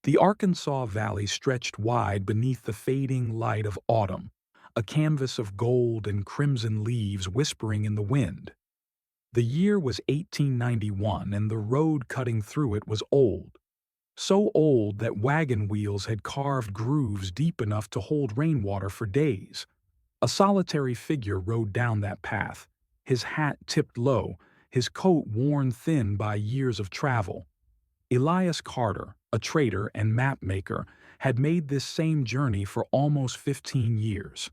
The Arkansas Valley stretched wide beneath the fading light of autumn, a canvas of gold and crimson leaves whispering in the wind. The year was 1891, and the road cutting through it was old, so old that wagon wheels had carved grooves deep enough to hold rainwater for days. A solitary figure rode down that path, his hat tipped low, his coat worn thin by years of travel. Elias Carter, a trader and map-maker, had made this same journey for almost 15 years.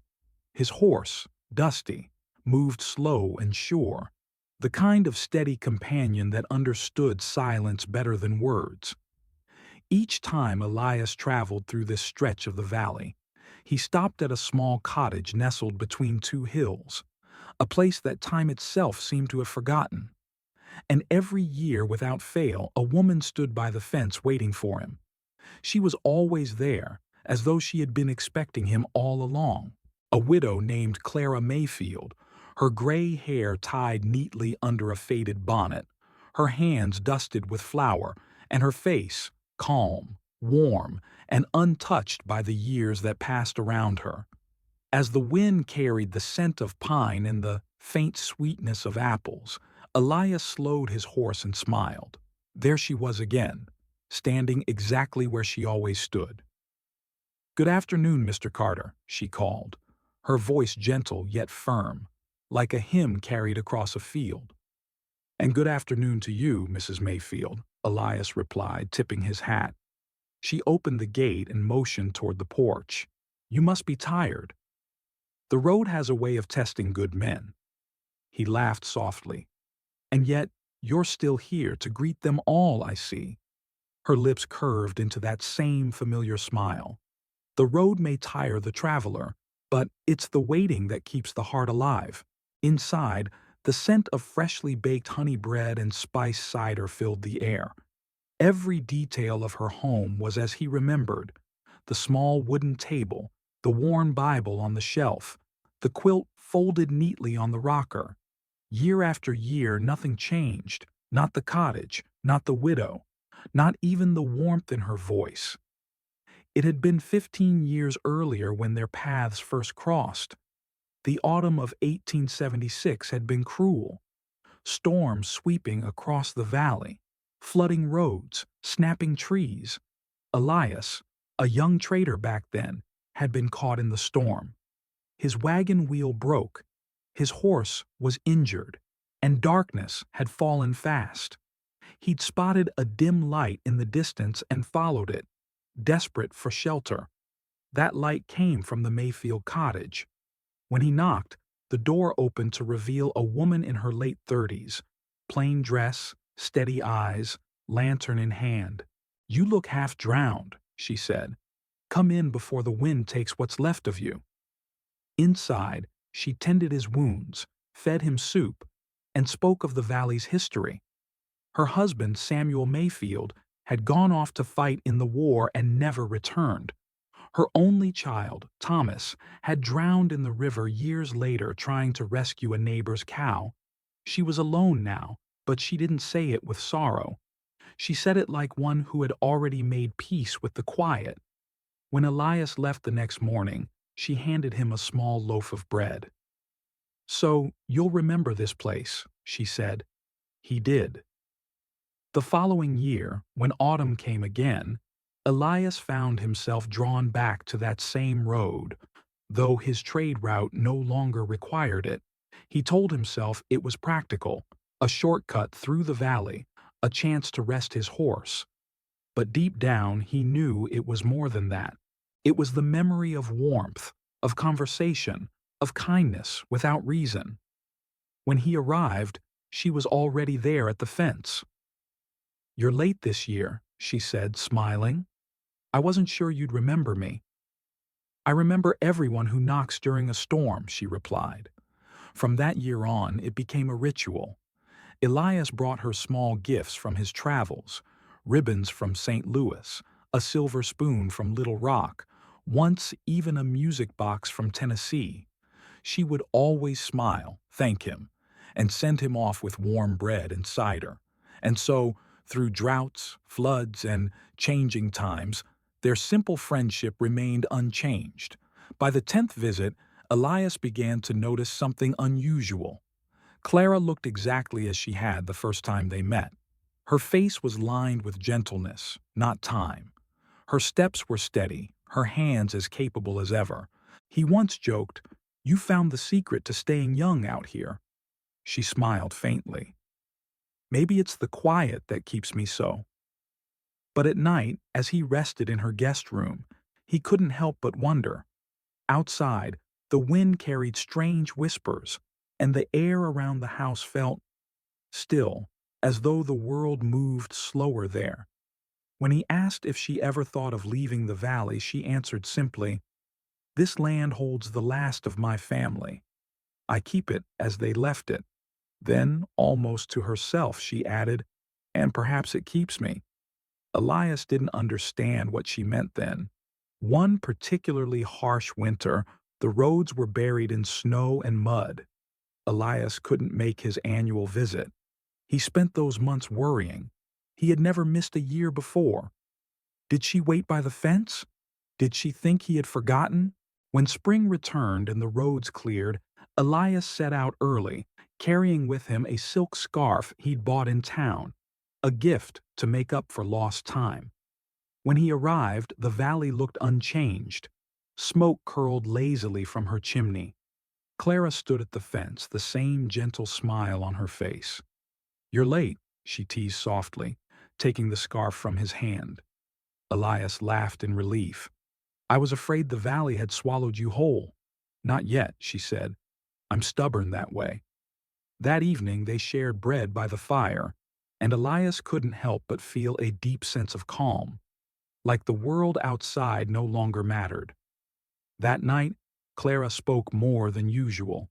His horse, Dusty, moved slow and sure, the kind of steady companion that understood silence better than words. Each time Elias traveled through this stretch of the valley, he stopped at a small cottage nestled between two hills, a place that time itself seemed to have forgotten. And every year, without fail, a woman stood by the fence waiting for him. She was always there, as though she had been expecting him all along. A widow named Clara Mayfield, her gray hair tied neatly under a faded bonnet, her hands dusted with flour, and her face calm, warm, and untouched by the years that passed around her. As the wind carried the scent of pine and the faint sweetness of apples, Elias slowed his horse and smiled. There she was again, standing exactly where she always stood. "Good afternoon, Mr. Carter," she called, her voice gentle yet firm, like a hymn carried across a field. "And good afternoon to you, Mrs. Mayfield," Elias replied, tipping his hat. She opened the gate and motioned toward the porch. "You must be tired. The road has a way of testing good men." He laughed softly. "And yet, you're still here to greet them all, I see." Her lips curved into that same familiar smile. "The road may tire the traveler, but it's the waiting that keeps the heart alive." Inside, the scent of freshly baked honey bread and spiced cider filled the air. Every detail of her home was as he remembered: the small wooden table, the worn Bible on the shelf, the quilt folded neatly on the rocker. Year after year, nothing changed, not the cottage, not the widow, not even the warmth in her voice. It had been 15 years earlier when their paths first crossed. The autumn of 1876 had been cruel, storms sweeping across the valley, flooding roads, snapping trees. Elias, a young trader back then, had been caught in the storm. His wagon wheel broke, his horse was injured, and darkness had fallen fast. He'd spotted a dim light in the distance and followed it, desperate for shelter. That light came from the Mayfield cottage. When he knocked, the door opened to reveal a woman in her late 30s, plain dress, steady eyes, lantern in hand. "You look half drowned," she said. "Come in before the wind takes what's left of you." Inside, she tended his wounds, fed him soup, and spoke of the valley's history. Her husband, Samuel Mayfield, had gone off to fight in the war and never returned. Her only child, Thomas, had drowned in the river years later trying to rescue a neighbor's cow. She was alone now, but she didn't say it with sorrow. She said it like one who had already made peace with the quiet. When Elias left the next morning, she handed him a small loaf of bread. "So, you'll remember this place," she said. He did. The following year, when autumn came again, Elias found himself drawn back to that same road, though his trade route no longer required it. He told himself it was practical, a shortcut through the valley, a chance to rest his horse. But deep down he knew it was more than that. It was the memory of warmth, of conversation, of kindness without reason. When he arrived, she was already there at the fence. "You're late this year," she said, smiling. "I wasn't sure you'd remember me." "I remember everyone who knocks during a storm," she replied. From that year on, it became a ritual. Elias brought her small gifts from his travels, ribbons from St. Louis, a silver spoon from Little Rock, once even a music box from Tennessee. She would always smile, thank him, and send him off with warm bread and cider. And so, Through droughts, floods, and changing times, their simple friendship remained unchanged. By the 10th visit, Elias began to notice something unusual. Clara looked exactly as she had the first time they met. Her face was lined with gentleness, not time. Her steps were steady, her hands as capable as ever. He once joked, "You found the secret to staying young out here." She smiled faintly. "Maybe it's the quiet that keeps me so." But at night, as he rested in her guest room, he couldn't help but wonder. Outside, the wind carried strange whispers, and the air around the house felt still, as though the world moved slower there. When he asked if she ever thought of leaving the valley, she answered simply, "This land holds the last of my family. I keep it as they left it." Then, almost to herself, she added, "And perhaps it keeps me." Elias didn't understand what she meant then. One particularly harsh winter, the roads were buried in snow and mud. Elias couldn't make his annual visit. He spent those months worrying. He had never missed a year before. Did she wait by the fence? Did she think he had forgotten? When spring returned and the roads cleared, Elias set out early, carrying with him a silk scarf he'd bought in town, a gift to make up for lost time. When he arrived, the valley looked unchanged. Smoke curled lazily from her chimney. Clara stood at the fence, the same gentle smile on her face. "You're late," she teased softly, taking the scarf from his hand. Elias laughed in relief. "I was afraid the valley had swallowed you whole." "Not yet," she said. "I'm stubborn that way." That evening they shared bread by the fire, and Elias couldn't help but feel a deep sense of calm, like the world outside no longer mattered. That night, Clara spoke more than usual.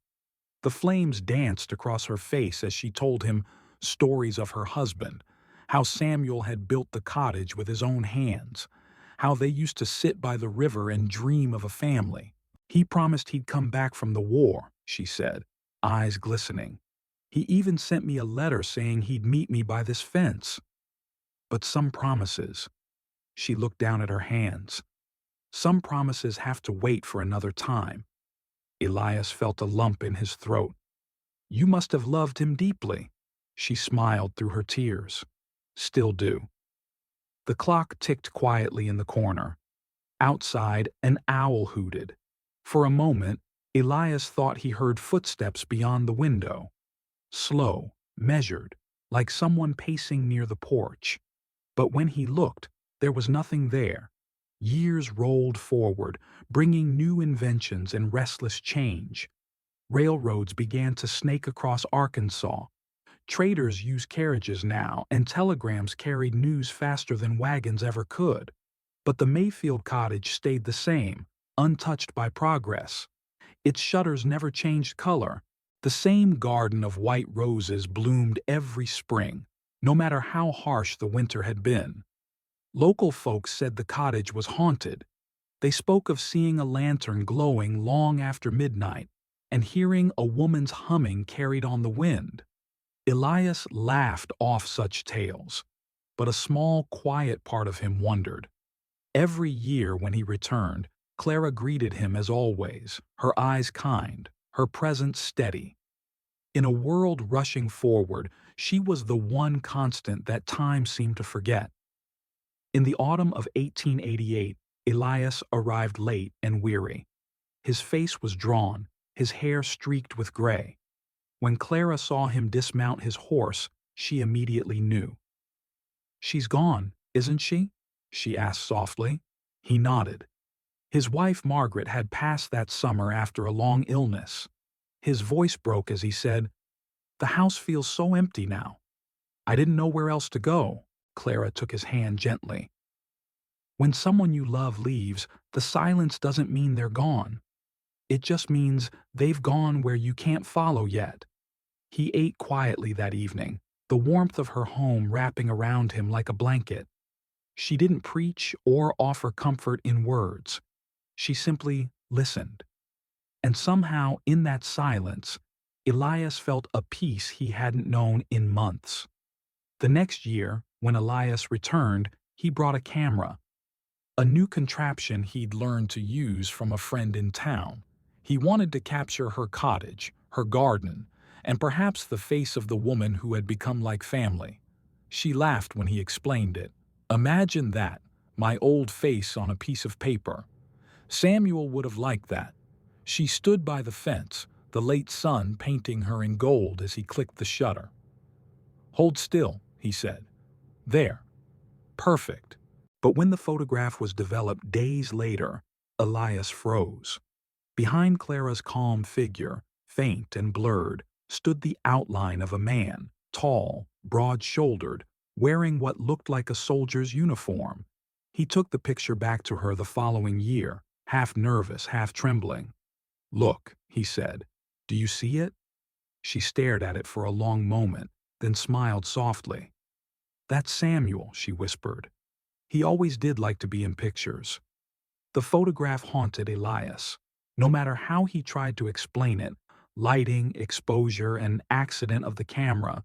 The flames danced across her face as she told him stories of her husband, how Samuel had built the cottage with his own hands, how they used to sit by the river and dream of a family. "He promised he'd come back from the war," she said, eyes glistening. "He even sent me a letter saying he'd meet me by this fence." But some promises, she looked down at her hands, some promises have to wait for another time. Elias felt a lump in his throat. "You must have loved him deeply." She smiled through her tears. "Still do." The clock ticked quietly in the corner. Outside, an owl hooted. For a moment, Elias thought he heard footsteps beyond the window. Slow, measured, like someone pacing near the porch. But when he looked, there was nothing there. Years rolled forward, bringing new inventions and restless change. Railroads began to snake across Arkansas. Traders used carriages now, and telegrams carried news faster than wagons ever could. But the Mayfield cottage stayed the same, untouched by progress. Its shutters never changed color. The same garden of white roses bloomed every spring, no matter how harsh the winter had been. Local folks said the cottage was haunted. They spoke of seeing a lantern glowing long after midnight and hearing a woman's humming carried on the wind. Elias laughed off such tales, but a small, quiet part of him wondered. Every year when he returned, Clara greeted him as always, her eyes kind, her presence steady. In a world rushing forward, she was the one constant that time seemed to forget. In the autumn of 1888, Elias arrived late and weary. His face was drawn, his hair streaked with gray. When Clara saw him dismount his horse, she immediately knew. "She's gone, isn't she?" she asked softly. He nodded. His wife Margaret had passed that summer after a long illness. His voice broke as he said, "The house feels so empty now." "I didn't know where else to go." Clara took his hand gently. "When someone you love leaves, the silence doesn't mean they're gone. It just means they've gone where you can't follow yet." He ate quietly that evening, the warmth of her home wrapping around him like a blanket. She didn't preach or offer comfort in words. She simply listened. And somehow, in that silence, Elias felt a peace he hadn't known in months. The next year, When Elias returned, he brought a camera, a new contraption he'd learned to use from a friend in town. He wanted to capture her cottage, her garden, and perhaps the face of the woman who had become like family. She laughed when he explained it. "Imagine that, my old face on a piece of paper." Samuel would have liked that. She stood by the fence, the late sun painting her in gold as he clicked the shutter. "Hold still," he said. "There. Perfect." But when the photograph was developed days later, Elias froze. Behind Clara's calm figure, faint and blurred, stood the outline of a man, tall, broad-shouldered, wearing what looked like a soldier's uniform. He took the picture back to her the following year, half nervous, half trembling. "Look," he said. "Do you see it?" She stared at it for a long moment, then smiled softly. "That's Samuel," she whispered. "He always did like to be in pictures." The photograph haunted Elias. No matter how he tried to explain it, lighting, exposure, and accident of the camera,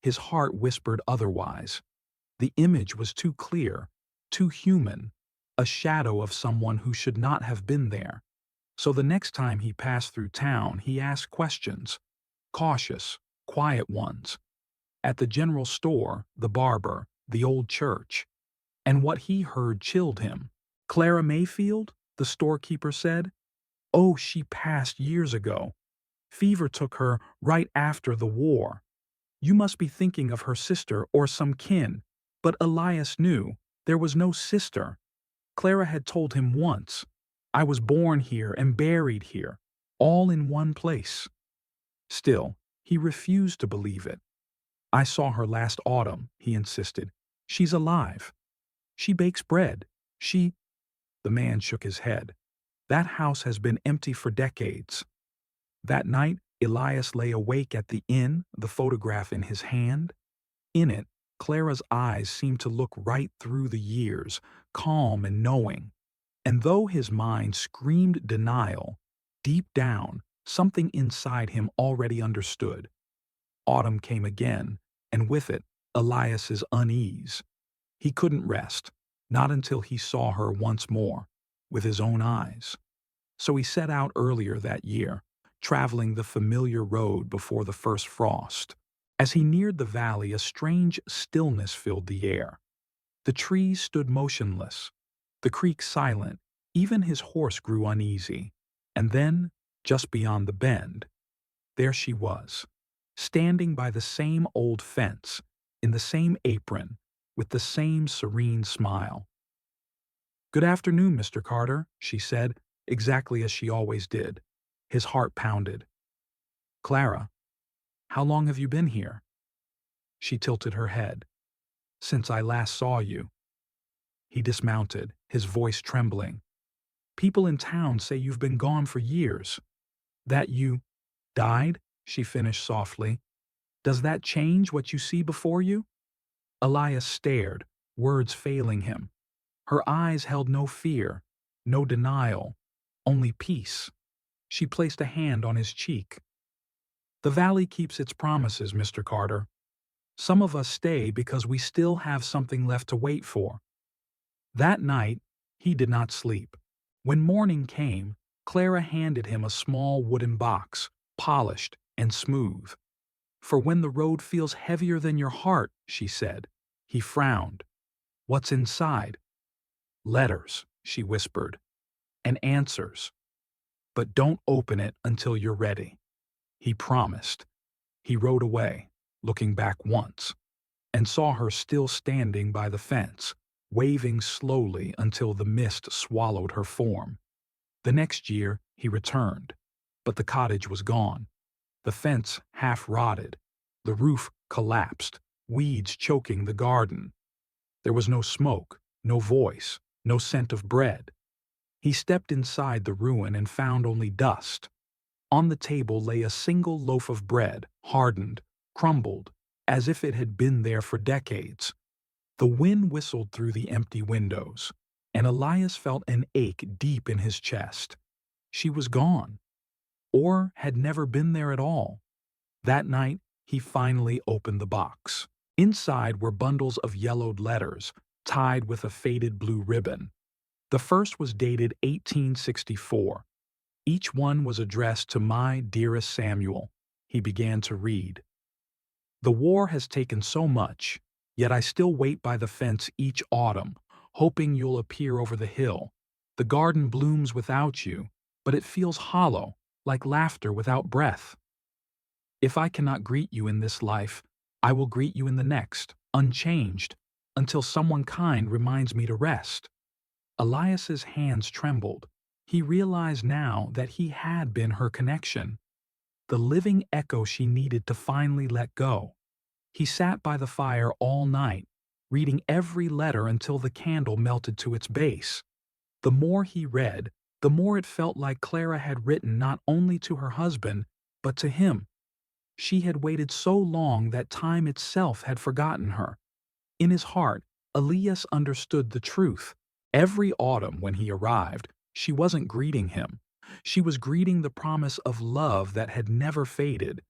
his heart whispered otherwise. The image was too clear, too human, a shadow of someone who should not have been there. So the next time he passed through town, he asked questions, cautious, quiet ones. At the general store, the barber, the old church. And what he heard chilled him. "Clara Mayfield?" the storekeeper said. "Oh, she passed years ago. Fever took her right after the war. You must be thinking of her sister or some kin." But Elias knew there was no sister. Clara had told him once, "I was born here and buried here, all in one place." Still, he refused to believe it. "I saw her last autumn," he insisted. "She's alive. She bakes bread. She—" The man shook his head. "That house has been empty for decades." That night, Elias lay awake at the inn, the photograph in his hand. In it, Clara's eyes seemed to look right through the years, calm and knowing. And though his mind screamed denial, deep down, something inside him already understood. Autumn came again, and with it, Elias's unease. He couldn't rest, not until he saw her once more, with his own eyes. So he set out earlier that year, traveling the familiar road before the first frost. As he neared the valley, a strange stillness filled the air. The trees stood motionless, the creek silent, even his horse grew uneasy. And then, just beyond the bend, there she was, standing by the same old fence, in the same apron, with the same serene smile. "Good afternoon, Mr. Carter," she said, exactly as she always did. His heart pounded. "Clara, how long have you been here?" She tilted her head. "Since I last saw you." He dismounted, his voice trembling. "People in town say you've been gone for years. That you died," she finished softly. "Does that change what you see before you?" Elias stared, words failing him. Her eyes held no fear, no denial, only peace. She placed a hand on his cheek. "The valley keeps its promises, Mr. Carter. Some of us stay because we still have something left to wait for." That night, he did not sleep. When morning came, Clara handed him a small wooden box, polished and smooth. "For when the road feels heavier than your heart," she said. He frowned. "What's inside?" "Letters," she whispered. "And answers. But don't open it until you're ready." He promised. He rode away, looking back once, and saw her still standing by the fence, waving slowly until the mist swallowed her form. The next year, he returned, but the cottage was gone. The fence half rotted, the roof collapsed, weeds choking the garden. There was no smoke, no voice, no scent of bread. He stepped inside the ruin and found only dust. On the table lay a single loaf of bread, hardened, crumbled, as if it had been there for decades. The wind whistled through the empty windows, and Elias felt an ache deep in his chest. She was gone, or had never been there at all. That night, he finally opened the box. Inside were bundles of yellowed letters, tied with a faded blue ribbon. The first was dated 1864. Each one was addressed to "My dearest Samuel." He began to read. "The war has taken so much, yet I still wait by the fence each autumn, hoping you'll appear over the hill. The garden blooms without you, but it feels hollow, like laughter without breath. If I cannot greet you in this life, I will greet you in the next, unchanged, until someone kind reminds me to rest." Elias's hands trembled. He realized now that he had been her connection, the living echo she needed to finally let go. He sat by the fire all night, reading every letter until the candle melted to its base. The more he read, the more it felt like Clara had written not only to her husband, but to him. She had waited so long that time itself had forgotten her. In his heart, Elias understood the truth. Every autumn when he arrived, she wasn't greeting him. She was greeting the promise of love that had never faded.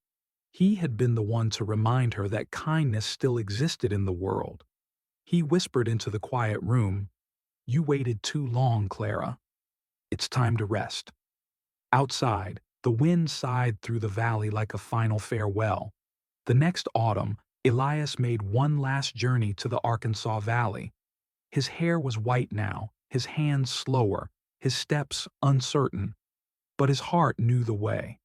He had been the one to remind her that kindness still existed in the world. He whispered into the quiet room, "You waited too long, Clara. It's time to rest." Outside, the wind sighed through the valley like a final farewell. The next autumn, Elias made one last journey to the Arkansas Valley. His hair was white now, his hands slower, his steps uncertain, but his heart knew the way.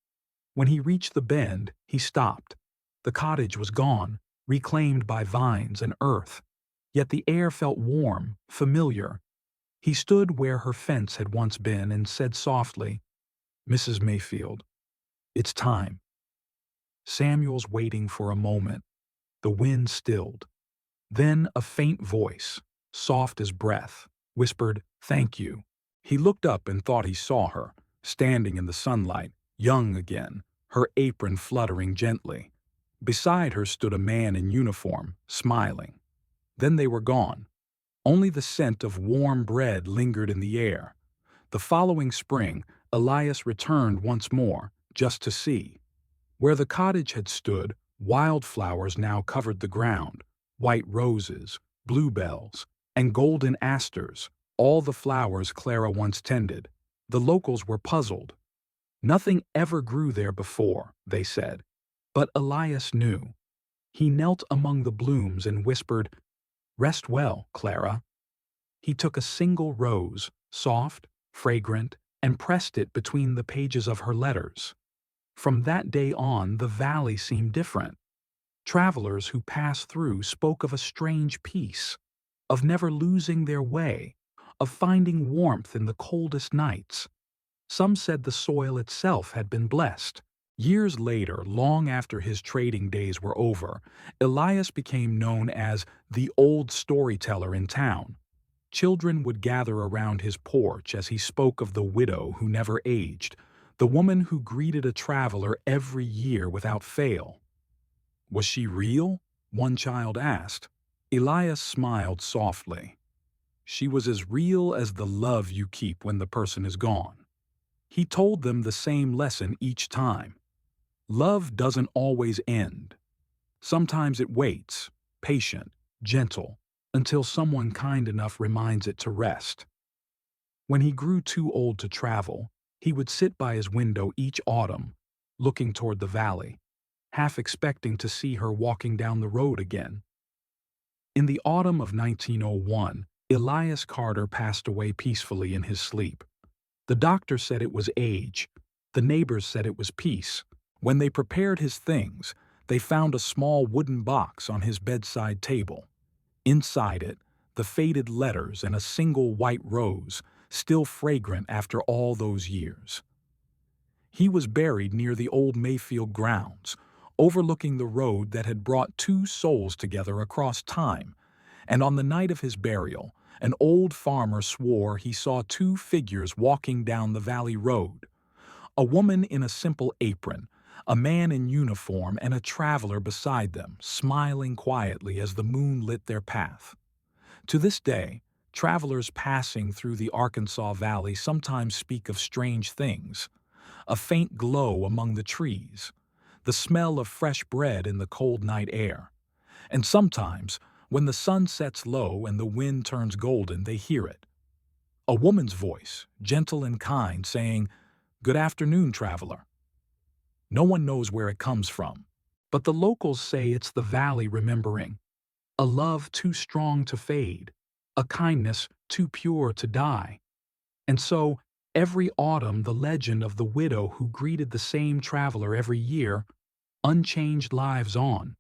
When he reached the bend, he stopped. The cottage was gone, reclaimed by vines and earth. Yet the air felt warm, familiar. He stood where her fence had once been and said softly, "Mrs. Mayfield, it's time." Samuel's waiting for a moment. The wind stilled. Then a faint voice, soft as breath, whispered, "Thank you." He looked up and thought he saw her, standing in the sunlight, young again, her apron fluttering gently. Beside her stood a man in uniform, smiling. Then they were gone. Only the scent of warm bread lingered in the air. The following spring, Elias returned once more, just to see. Where the cottage had stood, wildflowers now covered the ground, white roses, bluebells, and golden asters, all the flowers Clara once tended. The locals were puzzled. Nothing ever grew there before, they said. But Elias knew. He knelt among the blooms and whispered, "Rest well, Clara." He took a single rose, soft, fragrant, and pressed it between the pages of her letters. From that day on, the valley seemed different. Travelers who passed through spoke of a strange peace, of never losing their way, of finding warmth in the coldest nights. Some said the soil itself had been blessed. Years later, long after his trading days were over, Elias became known as the old storyteller in town. Children would gather around his porch as he spoke of the widow who never aged, the woman who greeted a traveler every year without fail. "Was she real?" one child asked. Elias smiled softly. "She was as real as the love you keep when the person is gone." He told them the same lesson each time. Love doesn't always end. Sometimes it waits, patient, gentle, until someone kind enough reminds it to rest. When he grew too old to travel, he would sit by his window each autumn, looking toward the valley, half expecting to see her walking down the road again. In the autumn of 1901, Elias Carter passed away peacefully in his sleep. The doctor said it was age. The neighbors said it was peace. When they prepared his things, they found a small wooden box on his bedside table. Inside it, the faded letters and a single white rose, still fragrant after all those years. He was buried near the old Mayfield grounds, overlooking the road that had brought two souls together across time, and on the night of his burial, an old farmer swore he saw two figures walking down the valley road. A woman in a simple apron, a man in uniform, and a traveler beside them, smiling quietly as the moon lit their path. To this day, travelers passing through the Arkansas Valley sometimes speak of strange things: a faint glow among the trees, the smell of fresh bread in the cold night air, And sometimes, when the sun sets low and the wind turns golden, they hear it. A woman's voice, gentle and kind, saying, "Good afternoon, traveler." No one knows where it comes from, but the locals say it's the valley remembering. A love too strong to fade, a kindness too pure to die. And so, every autumn the legend of the widow who greeted the same traveler every year, unchanged lives on.